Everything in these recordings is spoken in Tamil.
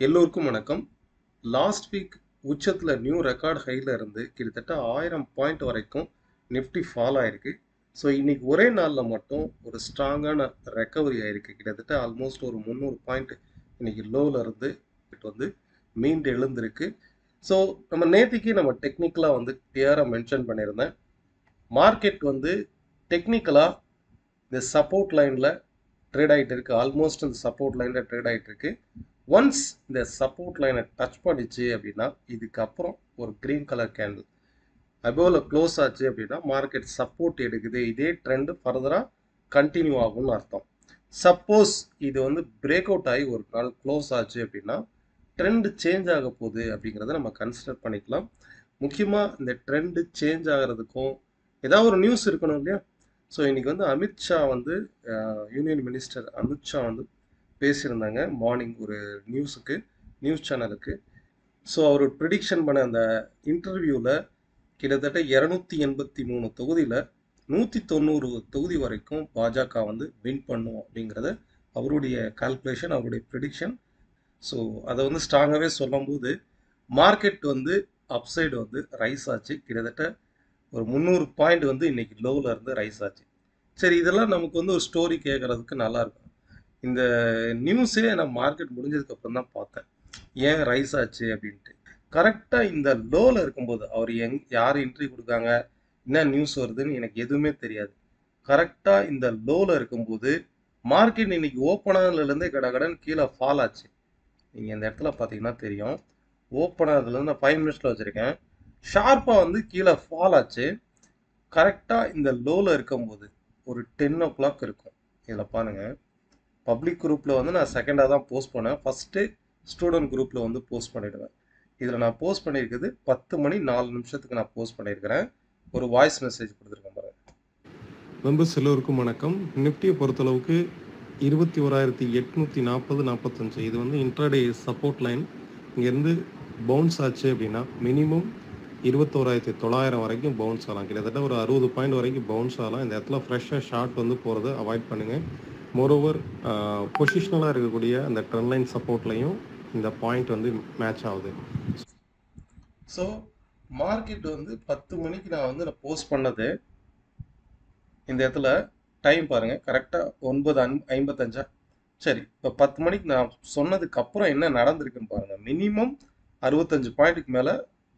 எல்லோருக்கும் வணக்கம். லாஸ்ட் வீக் உச்சத்தில் நியூ ரெக்கார்ட் ஹையில் இருந்து கிட்டத்தட்ட 1000 பாயிண்ட் வரைக்கும் நிஃப்டி ஃபால் ஆயிருக்கு. ஸோ இன்னைக்கு ஒரே நாளில் மட்டும் ஒரு ஸ்ட்ராங்கான ரெக்கவரி ஆயிருக்கு. கிட்டத்தட்ட ஆல்மோஸ்ட் ஒரு 300 பாயிண்ட் இன்னைக்கு லோவில் இருந்து வந்து மீண்டு எழுந்திருக்கு. ஸோ நம்ம நேற்றுக்கு நம்ம டெக்னிக்கலாக வந்து கிளியராக மென்ஷன் பண்ணியிருந்தேன். மார்க்கெட் வந்து டெக்னிக்கலாக இந்த சப்போர்ட் லைனில் ட்ரேட் ஆகிட்டு இருக்கு. ஆல்மோஸ்ட் இந்த சப்போர்ட் லைனில் ட்ரேட் ஆகிட்டு இருக்கு. ஒன்ஸ் இந்த சப்போர்ட் லைனை டச் பண்ணிச்சு அப்படின்னா இதுக்கப்புறம் ஒரு கிரீன் கலர் கேண்டில் அபோவில் க்ளோஸ் ஆச்சு அப்படின்னா மார்க்கெட் சப்போர்ட் எடுக்குது. இதே ட்ரெண்டு ஃபர்தராக கண்டினியூ ஆகும்னு அர்த்தம். சப்போஸ் இது வந்து பிரேக் அவுட் ஆகி ஒரு நாள் க்ளோஸ் ஆச்சு அப்படின்னா ட்ரெண்டு சேஞ்ச் ஆக போகுது அப்படிங்கிறத நம்ம கன்சிடர் பண்ணிக்கலாம். முக்கியமாக இந்த ட்ரெண்டு சேஞ்ச் ஆகிறதுக்கும் ஏதாவது ஒரு நியூஸ் இருக்கணும் இல்லையா? ஸோ இன்னைக்கு வந்து அமித்ஷா வந்து யூனியன் மினிஸ்டர் அமித்ஷா வந்து பேசியிருந்தாங்க மார்னிங் ஒரு நியூஸ் சேனலுக்கு. ஸோ அவர் ப்ரிடிக்ஷன் பண்ண அந்த இன்டர்வியூவில் கிட்டத்தட்ட 283 தொகுதியில் 190 தொகுதி வரைக்கும் பாஜக வந்து வின் பண்ணும் அப்படிங்கிறத அவருடைய கால்குலேஷன், அவருடைய ப்ரிடிக்ஷன். ஸோ அதை வந்து ஸ்ட்ராங்காகவே சொல்லும்போது மார்க்கெட் வந்து அப்சைடு வந்து ரைஸ் ஆச்சு. கிட்டத்தட்ட ஒரு 300 பாயிண்ட் வந்து இன்னைக்கு லோவில் இருந்து ரைஸ் ஆச்சு. சரி, இதெல்லாம் நமக்கு வந்து ஒரு ஸ்டோரி கேட்குறதுக்கு நல்லாயிருக்கும். இந்த நியூஸே நான் மார்க்கெட் முடிஞ்சதுக்கு அப்புறம் தான் பார்த்தேன் ஏன் ரைஸ் ஆச்சு அப்படின்ட்டு. கரெக்டாக இந்த லோவில் இருக்கும்போது அவர் யார் என்ட்ரி கொடுக்காங்க, என்ன நியூஸ் வருதுன்னு எனக்கு எதுவுமே தெரியாது. கரெக்டாக இந்த லோவில் இருக்கும்போது மார்க்கெட் இன்னைக்கு ஓப்பன் ஆனதுலேருந்தே கடகடன் கீழே ஃபால் ஆச்சு. நீங்கள் இந்த இடத்துல பார்த்தீங்கன்னா தெரியும். ஓப்பன் ஆனதுலேருந்து நான் 5 மினிட்ஸில் வச்சுருக்கேன். ஷார்ப்பாக வந்து கீழே ஃபால் ஆச்சு. கரெக்டாக இந்த லோவில் இருக்கும்போது ஒரு 10 o'clock இருக்கும். இதில் பாருங்கள், பப்ளிக் குரூப்பில் வந்து நான் செகண்டாக தான் போஸ்ட் பண்ணேன். ஃபஸ்ட்டு ஸ்டூடெண்ட் குரூப்பில் வந்து போஸ்ட் பண்ணிவிடுவேன். இதில் நான் போஸ்ட் பண்ணியிருக்குது 10 மணி 4 நிமிஷத்துக்கு நான் போஸ்ட் பண்ணியிருக்கிறேன். ஒரு வாய்ஸ் மெசேஜ் கொடுத்துருக்கேன் பாருங்க. மெம்பர்ஸ் எல்லோருக்கும் வணக்கம். நிஃப்டியை பொறுத்தளவுக்கு 21,840-45 இது வந்து இன்ட்ராடே சப்போர்ட் லைன். இங்கேருந்து பவுன்ஸ் ஆச்சு அப்படின்னா மினிமம் 21,900 வரைக்கும் பவுன்ஸ் ஆகலாம். கிட்டத்தட்ட ஒரு 60 பாயிண்ட் வரைக்கும் பவுன்ஸ் ஆகலாம். இந்த இடத்துல ஃப்ரெஷ்ஷாக ஷார்ட் வந்து போகிறத அவாய்ட் பண்ணுங்கள். மோரோவர் பொசிஷனலாக இருக்கக்கூடிய அந்த ட்ரெண்ட் லைன் சப்போர்ட்லையும் இந்த பாயிண்ட் வந்து மேட்ச் ஆகுது. ஸோ மார்க்கெட் வந்து 10 மணிக்கு நான் போஸ்ட் பண்ணது. இந்த இடத்துல டைம் பாருங்கள், கரெக்டாக 9:55. சரி, இப்போ 10 மணிக்கு நான் சொன்னதுக்கு அப்புறம் என்ன நடந்திருக்குன்னு பாருங்கள். மினிமம் 65 பாயிண்ட்டுக்கு மேலே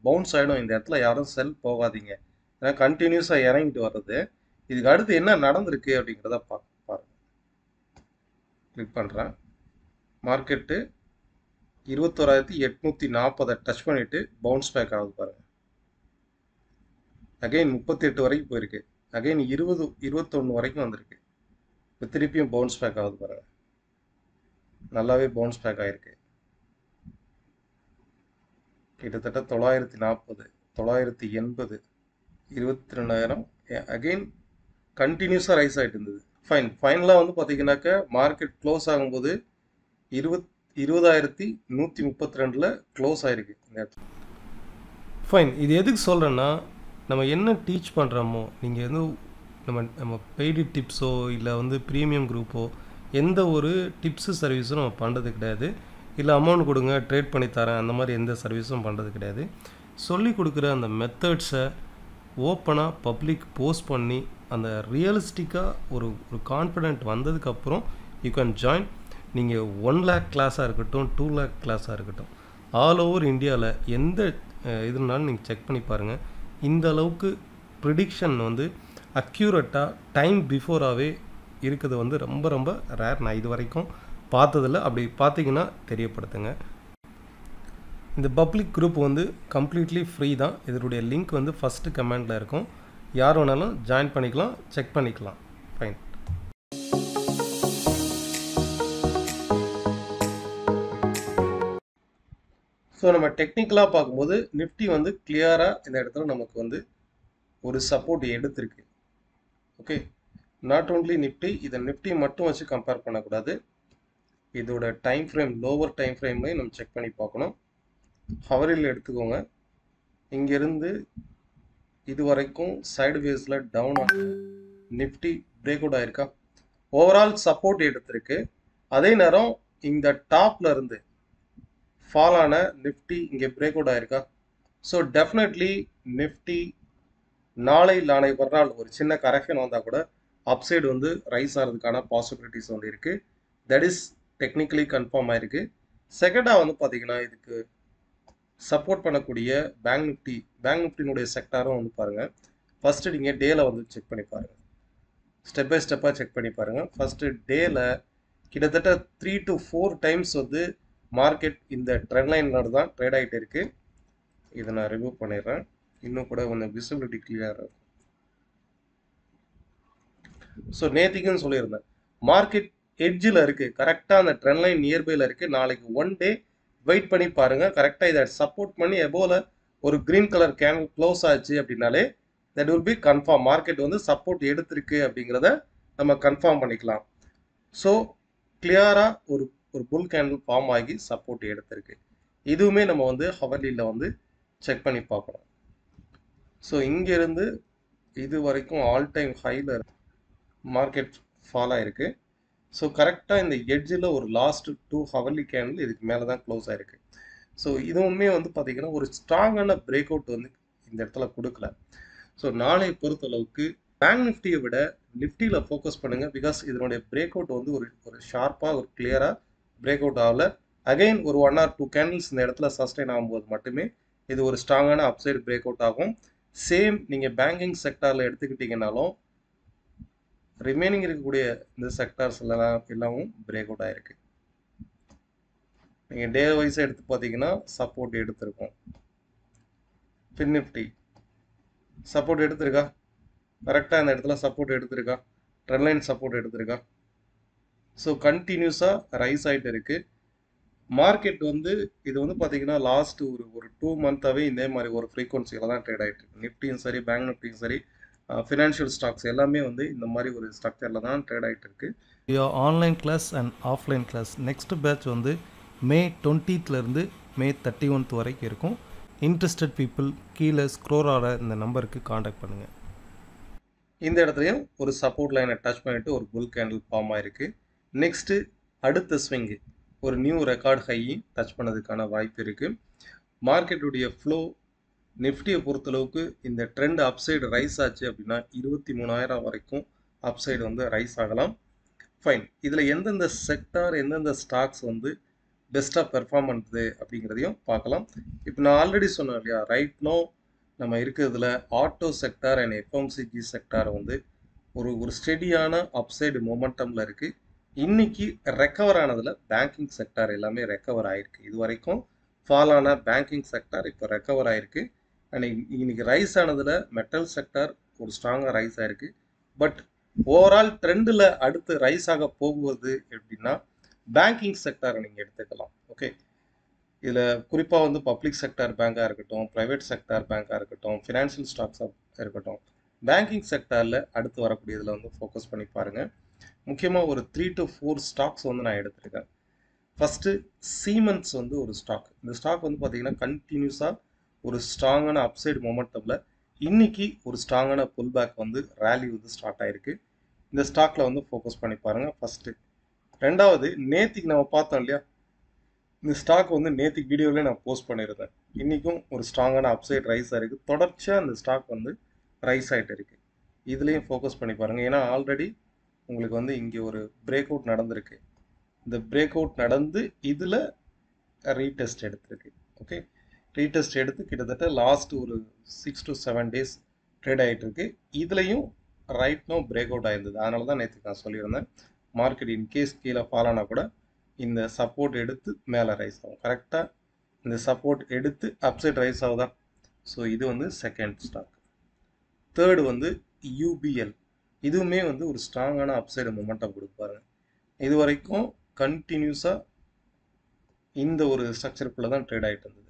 பவுன்ஸ் ஆகிடும். இந்த இடத்துல யாரும் செல் போகாதீங்க, ஏன்னா கண்டினியூஸாக இறங்கிட்டு வர்றது. இதுக்கு அடுத்து என்ன நடந்திருக்கு அப்படிங்கிறத பாருங்க. கிளிக் பண்ணுறேன். மார்க்கெட்டு 21,840 டச் பண்ணிவிட்டு பவுன்ஸ் பேக் ஆகுது பாருங்கள். அகைன் 38 வரைக்கும் போயிருக்கு. அகைன் 21 வரைக்கும் வந்திருக்கு. இப்போ திருப்பியும் பவுன்ஸ் பேக் ஆகுது பாருங்கள். நல்லாவே பவுன்ஸ் பேக் ஆகிருக்கு. கிட்டத்தட்ட 940, 980, 22,000 அகெயின் கண்டினியூஸாக ரைஸ் ஆகிட்டு இருந்தது. ஃபைனலாக வந்து பார்த்தீங்கன்னாக்க மார்க்கெட் க்ளோஸ் ஆகும்போது 20,132 க்ளோஸ் ஆகிருக்கு இந்த இடத்துல. ஃபைன். இது எதுக்கு சொல்கிறேன்னா, நம்ம என்ன டீச் பண்ணுறோமோ, நீங்கள் எதுவும் நம்ம பெய்டு டிப்ஸோ இல்லை வந்து ப்ரீமியம் குரூப்போ எந்த ஒரு டிப்ஸு சர்வீஸும் நம்ம பண்ணுறது கிடையாது. இல்லை அமௌண்ட் கொடுங்க ட்ரேட் பண்ணி தரேன் அந்த மாதிரி எந்த சர்வீஸும் பண்ணுறது கிடையாது. சொல்லி கொடுக்குற அந்த மெத்தட்ஸை ஓப்பனாக பப்ளிக் போஸ்ட் பண்ணி அந்த ரியலிஸ்டிக்காக ஒரு கான்ஃபிடென்ட் வந்ததுக்கப்புறம் யூ கேன் ஜாயின். நீங்கள் 1 lakh கிளாஸாக இருக்கட்டும், 2 lakh கிளாஸாக இருக்கட்டும், ஆல் ஓவர் இந்தியாவில் எந்த இதுனாலும் நீங்கள் செக் பண்ணி பாருங்கள். இந்த அளவுக்கு ப்ரிடிக்ஷன் வந்து அக்யூரேட்டாக டைம் பிஃபோராகவே இருக்கிறது வந்து ரொம்ப ரொம்ப ரேர். நான் இது வரைக்கும் பார்த்ததில்ல. அப்படி பார்த்தீங்கன்னா தெரியப்படுத்துங்க. இந்த பப்ளிக் குரூப் வந்து கம்ப்ளீட்லி ஃப்ரீ தான். இதனுடைய லிங்க் வந்து ஃபஸ்ட்டு கமெண்டில் இருக்கும். யார் வேணாலும் ஜாயின் பண்ணிக்கலாம், செக் பண்ணிக்கலாம். ஃபைன். ஸோ நம்ம டெக்னிக்கலாக பார்க்கும்போது நிஃப்டி வந்து கிளியராக இந்த இடத்துல நமக்கு வந்து ஒரு சப்போர்ட் எடுத்திருக்கு. ஓகே, நாட் ஓன்லி நிஃப்டி, இதை நிஃப்டி மட்டும் வச்சு கம்பேர் பண்ணக்கூடாது. இதோட டைம் ஃப்ரேம், லோவர் டைம் ஃப்ரேம்லையும் நம்ம செக் பண்ணி பார்க்கணும். ஹவரில் எடுத்துக்கோங்க. இங்கேருந்து இது வரைக்கும் சைடுவேஸில் டவுன் ஆகும். நிஃப்டி பிரேக் அவுட் ஆயிருக்கா, ஓவரால் சப்போர்ட் எடுத்திருக்கு. அதே நேரம் இந்த டாப்ல இருந்து ஃபால் ஆன நிஃப்டி இங்கே பிரேக் அவுட் ஆயிருக்கா? ஸோ டெஃபினெட்லி நிஃப்டி நாளை மறுநாள் ஒரு சின்ன கரெக்ஷன் வந்தால் கூட அப்சைடு வந்து ரைஸ் ஆகிறதுக்கான பாசிபிலிட்டிஸ் வந்து இருக்குது. தட் இஸ் டெக்னிக்கலி கன்ஃபார்ம் ஆயிருக்கு. செகண்டாக வந்து பார்த்தீங்கன்னா இதுக்கு சப்போர்ட் பண்ணக்கூடிய பேங்க் நிஃப்டினுடைய செக்டாரும் வந்து பாருங்கள். ஃபஸ்ட்டு நீங்கள் டேல வந்து செக் பண்ணி பாருங்கள். ஸ்டெப் பை ஸ்டெப்பாக செக் பண்ணி பாருங்கள். ஃபஸ்ட்டு டேல கிட்டத்தட்ட 3 to 4 டைம்ஸ் வந்து மார்க்கெட் இந்த ட்ரெண்ட் லைனோட தான் ட்ரேட் ஆகிட்டு இருக்கு. இதை நான் ரிமூவ் பண்ணிடுறேன். இன்னும் கூட கொஞ்சம் விசிபிலிட்டி கிளியராக இருக்கும். ஸோ நேத்திக்குன்னு சொல்லியிருந்தேன், மார்க்கெட் எட்ஜில் இருக்குது, கரெக்டாக அந்த ட்ரெண்ட் லைன் நியர்பையில் இருக்குது. நாளைக்கு ஒன் டே வெயிட் பண்ணி பாருங்கள். கரெக்டாக இதை சப்போர்ட் பண்ணி எபோல ஒரு க்ரீன் கலர் கேண்டில் க்ளோஸ் ஆச்சு அப்படின்னாலே that will be confirm. Market வந்து சப்போர்ட் எடுத்திருக்கு அப்படிங்கிறத நம்ம கன்ஃபார்ம் பண்ணிக்கலாம். ஸோ கிளியராக ஒரு புல் கேண்டில் ஃபார்ம் ஆகி சப்போர்ட் எடுத்திருக்கு. இதுவுமே நம்ம வந்து ஹவர்லியில் வந்து செக் பண்ணி பார்க்கணும். ஸோ இங்கேருந்து இது வரைக்கும் ஆல் டைம் ஹையில் மார்க்கெட் ஃபால் ஆகிருக்கு. ஸோ கரெக்டாக இந்த எட்ஜில் ஒரு லாஸ்ட் 2 ஹவர்லி கேண்டில் இதுக்கு மேலே தான் க்ளோஸ் ஆகிருக்கு. ஸோ இதுவுமே வந்து பார்த்திங்கன்னா ஒரு ஸ்ட்ராங்கான பிரேக் அவுட் வந்து இந்த இடத்துல கொடுக்கல. ஸோ நாளை பொறுத்தளவுக்கு பேங்க் நிஃப்டியை விட நிஃப்டியில் ஃபோக்கஸ் பண்ணுங்கள். பிகாஸ் இதனுடைய பிரேக் அவுட் வந்து ஒரு ஷார்ப்பாக ஒரு கிளியராக பிரேக் அவுட் ஆகல. அகைன் ஒரு 1 or 2 கேண்டில்ஸ் இந்த இடத்துல சஸ்டெயின் ஆகும்போது மட்டுமே இது ஒரு ஸ்ட்ராங்கான அப்சைடு பிரேக் அவுட் ஆகும். சேம் நீங்கள் பேங்கிங் செக்டாரில் எடுத்துக்கிட்டிங்கனாலும் ரிமைனிங் இருக்கக்கூடிய இந்த செக்டார்ஸ் எல்லாமும் பிரேக் அவுட் ஆகிருக்கு. நீங்கள் டே வைஸாக எடுத்து பார்த்தீங்கன்னா சப்போர்ட் எடுத்திருக்கோம். ஃபின் நிஃப்டி சப்போர்ட் எடுத்திருக்கா? கரெக்டாக இந்த இடத்துல சப்போர்ட் எடுத்திருக்கா? ட்ரெண்ட் லைன் சப்போர்ட் எடுத்திருக்கா? ஸோ கண்டினியூஸாக ரைஸ் ஆகிட்டு இருக்குது மார்க்கெட். வந்து இது வந்து பார்த்தீங்கன்னா லாஸ்ட் ஒரு 2 மந்த்தாகவே இதே மாதிரி ஒரு ஃப்ரீக்வன்சியில் தான் ட்ரேட் ஆகிட்டு இருக்கு. நிஃப்டியும் சரி, பேங்க் நிஃப்டியும் சரி, ஃபினான்ஷியல் ஸ்டாக்ஸ் எல்லாமே வந்து இந்த மாதிரி ஒரு ஸ்ட்ரக்சரில் தான் ட்ரேட் ஆகிட்டு இருக்கு. Online class and offline class next batch வந்து May 20th May 31st வரைக்கும் இருக்கும். இன்ட்ரெஸ்டட் பீப்புள் கீழே ஸ்க்ரோலோட இந்த நம்பருக்கு காண்டாக்ட் பண்ணுங்கள். இந்த இடத்துலையும் ஒரு சப்போர்ட் லைனை டச் பண்ணிவிட்டு ஒரு புல் கேண்டில் ஃபார்ம் ஆகிருக்கு. நெக்ஸ்ட்டு அடுத்த ஸ்விங்கு ஒரு நியூ ரெக்கார்ட் ஹையும் டச் பண்ணதுக்கான வாய்ப்பு இருக்குது. மார்க்கெட்டுடைய ஃப்ளோ நிஃப்டியை பொறுத்தளவுக்கு இந்த ட்ரெண்ட் அப்சைடு ரைஸ் ஆச்சு அப்படின்னா 23,000 வரைக்கும் அப்சைடு வந்து ரைஸ் ஆகலாம். ஃபைன். இதில் எந்தெந்த செக்டார் எந்தெந்த ஸ்டாக்ஸ் வந்து பெஸ்ட்டாக பெர்ஃபார்ம் பண்ணுறது அப்படிங்கிறதையும் பார்க்கலாம். இப்போ நான் ஆல்ரெடி சொன்னேன் இல்லையா, ரைட் நோ நம்ம இருக்கிறதுல auto sector and FMCG sector வந்து ஒரு ஸ்டெடியான அப்சைடு மொமெண்டமில் இருக்குது. இன்னைக்கு ரெக்கவர் ஆனதில் பேங்கிங் செக்டார் எல்லாமே ரெக்கவர் ஆகிருக்கு. இது வரைக்கும் ஃபால் ஆன பேங்கிங் செக்டார் இப்போ ரெக்கவர் ஆகிருக்கு. அண்ட் இன்னைக்கு ரைஸ் ஆனதில் மெட்டல் செக்டார் ஒரு ஸ்ட்ராங்காக ரைஸ் ஆகிருக்கு. பட் ஓவரால் ட்ரெண்டில் அடுத்து ரைஸ் ஆக போகுவது எப்படின்னா பேங்கிங் செக்டாரை நீங்கள் எடுத்துக்கலாம். ஓகே, இதில் குறிப்பாக வந்து பப்ளிக் செக்டார் பேங்காக இருக்கட்டும், ப்ரைவேட் செக்டார் பேங்காக இருக்கட்டும், ஃபினான்ஷியல் ஸ்டாக்ஸாக இருக்கட்டும், பேங்கிங் செக்டாரில் அடுத்து வரக்கூடியதில் வந்து ஃபோக்கஸ் பண்ணி பாருங்கள். முக்கியமாக ஒரு 3 to 4 ஸ்டாக்ஸ் வந்து நான் எடுத்திருக்கேன். ஃபஸ்ட்டு சீமென்ஸ் வந்து ஒரு ஸ்டாக். இந்த ஸ்டாக் வந்து பார்த்தீங்கன்னா கண்டினியூஸாக ஒரு ஸ்ட்ராங்கான அப்சைடு மொமெண்டமில் இன்னைக்கு ஒரு ஸ்ட்ராங்கான புல் பேக் வந்து ரேலி வந்து ஸ்டார்ட் ஆகிருக்கு. இந்த ஸ்டாக்கில் வந்து ஃபோக்கஸ் பண்ணி பாருங்கள் ஃபஸ்ட்டு. ரெண்டாவது, நேத்திக்கு நம்ம பார்த்தோம் இல்லையா, இந்த ஸ்டாக் வந்து நேத்திக்கு வீடியோவிலே நான் போஸ்ட் பண்ணியிருந்தேன். இன்றைக்கும் ஒரு ஸ்ட்ராங்கான அப்சைட் ரைஸ் ஆகிருக்கு. தொடர்ச்சியாக அந்த ஸ்டாக் வந்து ரைஸ் ஆகிட்டு இருக்குது. இதுலேயும் ஃபோக்கஸ் பண்ணி பாருங்கள். ஏன்னா ஆல்ரெடி உங்களுக்கு வந்து இங்கே ஒரு பிரேக் அவுட் நடந்திருக்கு. இந்த பிரேக் அவுட் நடந்து இதில் ரீடெஸ்ட் எடுத்திருக்கு. ஓகே, ரீடெஸ்ட் எடுத்து கிட்டத்தட்ட லாஸ்ட் ஒரு 6 to 7 days ட்ரேட் ஆகிட்டு இருக்கு. இதுலேயும் ரைட் நோ பிரேக் அவுட் ஆயிருந்தது. அதனால தான் நேற்று நான் சொல்லியிருந்தேன், மார்க்கெட் இன்கேஸ் கீழே ஃபால் ஆனால் கூட இந்த சப்போர்ட் எடுத்து மேலே ரைஸ் ஆகும். கரெக்டாக இந்த சப்போர்ட் எடுத்து அப்சைட் ரைஸ் ஆகுதா? ஸோ இது வந்து செகண்ட் ஸ்டாக். தேர்டு வந்து யூபிஎல். இதுவுமே வந்து ஒரு ஸ்ட்ராங்கான அப்சைடு மொமெண்டம் கொடுப்பாரு. இது வரைக்கும் கண்டினியூஸாக இந்த ஒரு ஸ்ட்ரக்சருக்குள்ளே தான் ட்ரேட் ஆகிட்டு இருந்தது.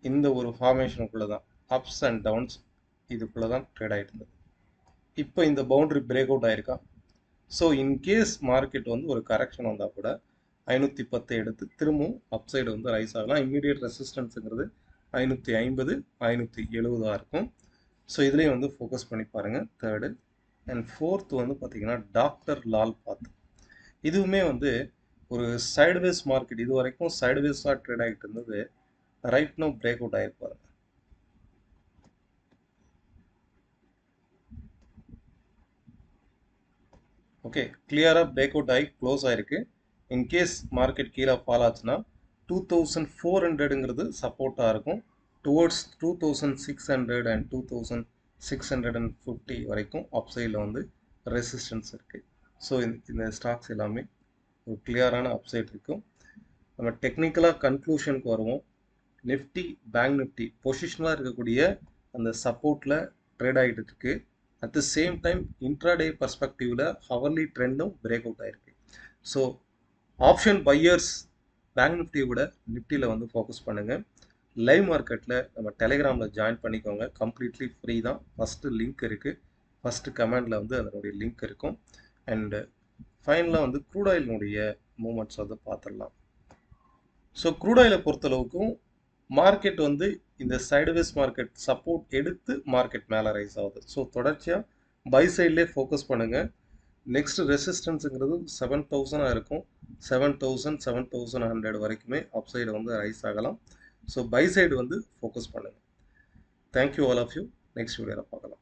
இந்த ஒரு ஃபார்மேஷனுக்குள்ளே தான் அப்ஸ் அண்ட் டவுன்ஸ் இதுக்குள்ளே தான் ட்ரேட் ஆகிட்டு இருந்தது. இப்போ இந்த பவுண்டரி பிரேக் அவுட் ஆயிருக்கா? ஸோ இன்கேஸ் மார்க்கெட் வந்து ஒரு கரெக்ஷன் வந்தால் கூட 510 எடுத்து திரும்பவும் அப்சைடு வந்து ரைஸ் ஆகலாம். இம்மீடியட் ரெசிஸ்டன்ஸுங்கிறது 550, 570 இருக்கும். ஸோ இதுலேயும் வந்து ஃபோக்கஸ் பண்ணி பாருங்கள். தேர்டு அண்ட் ஃபோர்த்து வந்து பார்த்திங்கன்னா டாக்டர் லால் பாத். இதுவுமே வந்து ஒரு சைடுவேஸ் மார்க்கெட் இது வரைக்கும் சைடுவேஸாக ட்ரேட் ஆகிட்டு இருந்தது. ரைட் நோ பிரேக் அவுட் ஆகிருப்பாரு. ஓகே, கிளியராக பிரேக் அவுட் ஆகி க்ளோஸ் ஆகிருக்கு. இன்கேஸ் மார்க்கெட் கீழே ஃபால் ஆச்சுன்னா 2400ங்கிறது சப்போர்ட்டாக இருக்கும். டுவோர்ட்ஸ் 2600 அண்ட் 2650 வரைக்கும் அப்சைடில் வந்து ரெசிஸ்டன்ஸ் இருக்குது. ஸோ இந்த ஸ்டாக்ஸ் எல்லாமே ஒரு கிளியரான அப்சைட் இருக்கும். நம்ம டெக்னிக்கலாக கன்க்ளூஷனுக்கு வருவோம். நிஃப்டி, பேங்க் நிஃப்டி பொசிஷனாக இருக்கக்கூடிய அந்த சப்போர்ட்டில் ட்ரேட் ஆகிட்டு இருக்கு. At the same time intraday பர்ஸ்பெக்டிவில் ஹவர்லி ட்ரெண்டும் பிரேக் அவுட் ஆகிருக்கு. ஸோ ஆப்ஷன் பையர்ஸ் பேங்க் நிஃப்டியை விட நிஃப்டியில் வந்து ஃபோக்கஸ் பண்ணுங்கள். லைவ் மார்க்கெட்டில் நம்ம டெலிகிராமில் ஜாயின் பண்ணிக்கோங்க. கம்ப்ளீட்லி ஃப்ரீ தான். ஃபஸ்ட்டு லிங்க் இருக்குது. ஃபஸ்ட்டு கமெண்டில் வந்து அதனுடைய லிங்க் இருக்கும். அண்டு ஃபைனலாக வந்து க்ரூட் ஆயிலினுடைய மூமெண்ட்ஸ் வந்து பார்த்துடலாம். ஸோ க்ரூட் ஆயிலை பொறுத்தளவுக்கும் மார்க்கெட் வந்து இந்த சைடுவேஸ் மார்க்கெட் சப்போர்ட் எடுத்து மார்க்கெட் மேலே ரைஸ் ஆகுது. ஸோ தொடர்ச்சியாக பை சைட்லேயே ஃபோக்கஸ் பண்ணுங்கள். நெக்ஸ்ட் ரெசிஸ்டன்ஸுங்கிறது 7000 இருக்கும். 7000, 7100 வரைக்குமே அப்சைடு வந்து ரைஸ் ஆகலாம். ஸோ பை சைடு வந்து ஃபோக்கஸ் பண்ணுங்கள். Thank you all of you. Next வீடியோவில் பார்க்கலாம்.